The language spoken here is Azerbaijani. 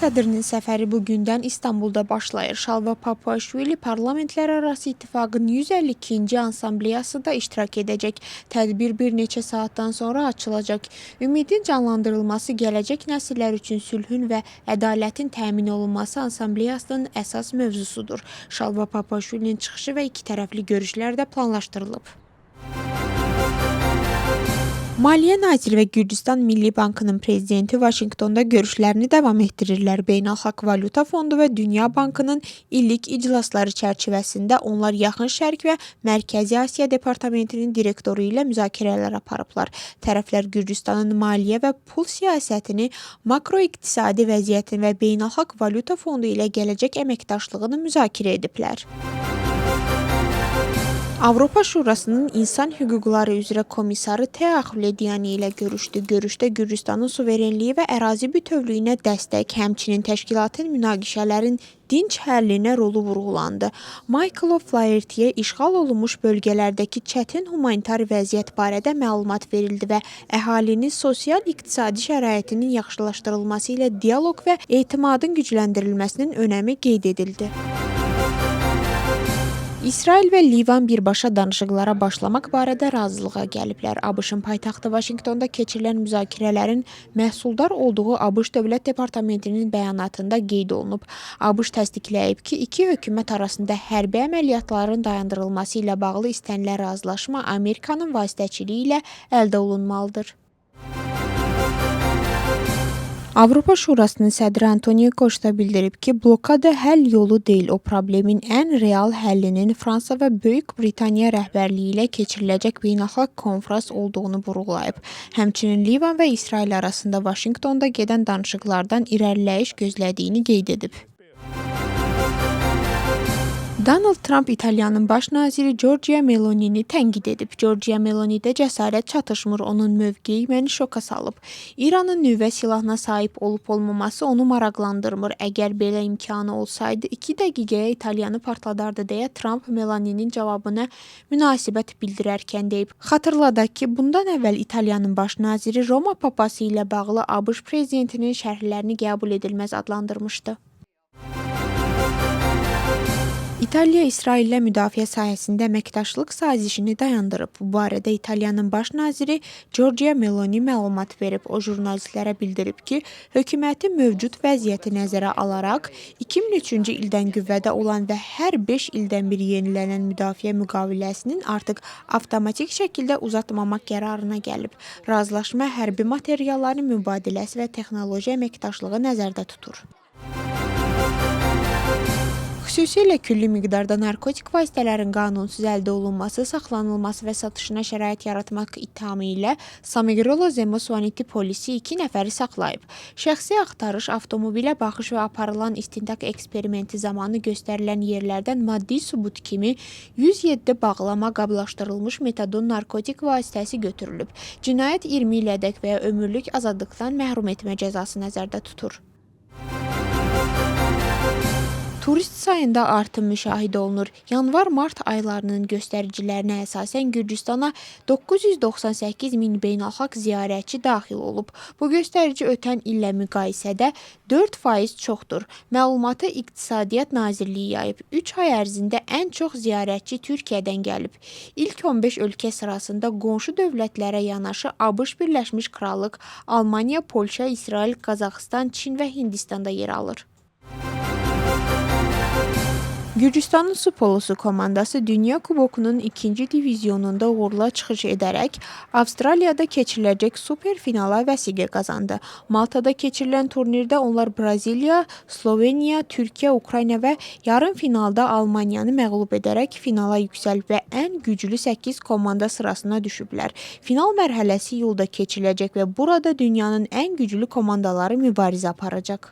sədrinin səfəri bugündən İstanbulda başlayır. Şalva Papuaşvili Parlamentlərarası İttifaqın 152-ci Ansambleyasında iştirak edəcək. Tədbir bir neçə saatdan sonra açılacaq. Ümidin canlandırılması, gələcək nəsillər üçün sülhün və ədalətin təmin olunması Ansambleyasının əsas mövzusudur. Şalva Papuaşvilinin çıxışı və iki tərəfli görüşlər də planlaşdırılıb. Maliyyə naziri və Gürcüstan Milli Bankının prezidenti Vaşinqtonda görüşlərini davam etdirirlər. Beynəlxalq Valyuta Fondu və Dünya Bankının illik iclasları çərçivəsində onlar Yaxın Şərq və Mərkəzi Asiya Departamentinin direktoru ilə müzakirələr aparıblar. Tərəflər Gürcüstanın maliyyə və pul siyasətini, makroiqtisadi vəziyyətin və Beynəlxalq Valyuta Fondu ilə gələcək əməkdaşlığını müzakirə ediblər. Avropa Şurasının İnsan Hüquqları üzrə komissarı Tea Ahmediyani ilə görüşdü. Görüşdə Gürcüstanın suverenliyi və ərazi bütövlüyünə dəstək, həmçinin təşkilatın münaqişələrin dinc həllinə rolu vurğulandı. Michael O'Flaherty'yə işğal olunmuş bölgələrdəki çətin humanitar vəziyyət barədə məlumat verildi və əhalinin sosial-iqtisadi şəraitinin yaxşılaşdırılması ilə dialoq və etimadın gücləndirilməsinin önəmi qeyd edildi. İsrail və Livan birbaşa danışıqlara başlamaq barədə razılığa gəliblər. ABŞ-ın paytaxtı Vaşinqtonda keçirilən müzakirələrin məhsuldar olduğu ABŞ Dövlət Departamentinin bəyanatında qeyd olunub. ABŞ təsdiqləyib ki, iki hökumət arasında hərbi əməliyyatların dayandırılması ilə bağlı istənilən razılaşma Amerikanın vasitəçiliyi ilə əldə olunmalıdır. Avropa Şurasının sədri Antonio Costa bildirib ki, blokada həll yolu deyil, o problemin ən real həllinin Fransa və Böyük Britaniya rəhbərliyi ilə keçiriləcək beynəlxalq konfrans olduğunu vurğulayıb. Həmçinin Livan və İsrail arasında Vaşinqtonda gedən danışıqlardan irəliləyiş gözlədiyini qeyd edib. Donald Trump İtaliyanın baş naziri Giorgia Meloni'ni tənqid edib. Giorgia Meloni'də cəsarət çatışmır, onun mövqeyi məni şoka salıb. İranın nüvə silahına sahib olub-olmaması onu maraqlandırmır. Əgər belə imkanı olsaydı, 2 dəqiqəyə İtaliyanı partladardı deyə Trump Meloni'nin cavabına münasibət bildirərkən deyib. Xatırladaq ki, bundan əvvəl İtaliyanın baş naziri Roma papası ilə bağlı ABŞ prezidentinin şərhlərini qəbul edilməz adlandırmışdı. İtaliya İsraillə müdafiə sahəsində əməkdaşlıq sazişini dayandırıb. Bu barədə İtaliyanın baş naziri Giorgia Meloni məlumat verib. O jurnalistlərə bildirib ki, hökuməti mövcud vəziyyəti nəzərə alaraq 2003-cü ildən qüvvədə olan və hər 5 ildən bir yenilənən müdafiə müqaviləsinin artıq avtomatik şəkildə uzatmamaq qərarına gəlib. Razılaşma hərbi materialların mübadiləsi və texnoloji əməkdaşlığı nəzərdə tutur. Xüsusilə külli miqdarda narkotik vasitələrin qanunsuz əldə olunması, saxlanılması və satışına şərait yaratmaq ittihamı ilə Samegrelo Zemosvaniti polisi 2 nəfəri saxlayıb. Şəxsi axtarış, avtomobilə baxış və aparılan istintaq eksperimenti zamanı göstərilən yerlərdən maddi sübut kimi 107 bağlama qablaşdırılmış metadon narkotik vasitəsi götürülüb. Cinayət 20 ilədək və ya ömürlük azadlıqdan məhrum etmə cəzası nəzərdə tutur. Turist sayında artım müşahidə olunur. Yanvar-mart aylarının göstəricilərinə əsasən Gürcüstana 998 min beynəlxalq ziyarətçi daxil olub. Bu göstərici ötən illə müqayisədə 4% çoxdur. Məlumatı İqtisadiyyat Nazirliyi yayıb. 3 ay ərzində ən çox ziyarətçi Türkiyədən gəlib. İlk 15 ölkə sırasında qonşu dövlətlərə yanaşı ABŞ, Birləşmiş Krallıq, Almaniya, Polşa, İsrail, Qazaxıstan, Çin və Hindistanda yer alır. Gürcüstanın su polosu komandası Dünya Kubokunun 2-ci divizyonunda uğurla çıxış edərək Avstraliyada keçiriləcək super finala vəsiqə qazandı. Maltada keçirilən turnirdə onlar Braziliya, Sloveniya, Türkiyə, Ukrayna və yarım finalda Almaniyanı məğlub edərək finala yüksəlib və ən güclü 8 komanda sırasına düşüblər. Final mərhələsi yolda keçiriləcək və burada dünyanın ən güclü komandaları mübarizə aparacaq.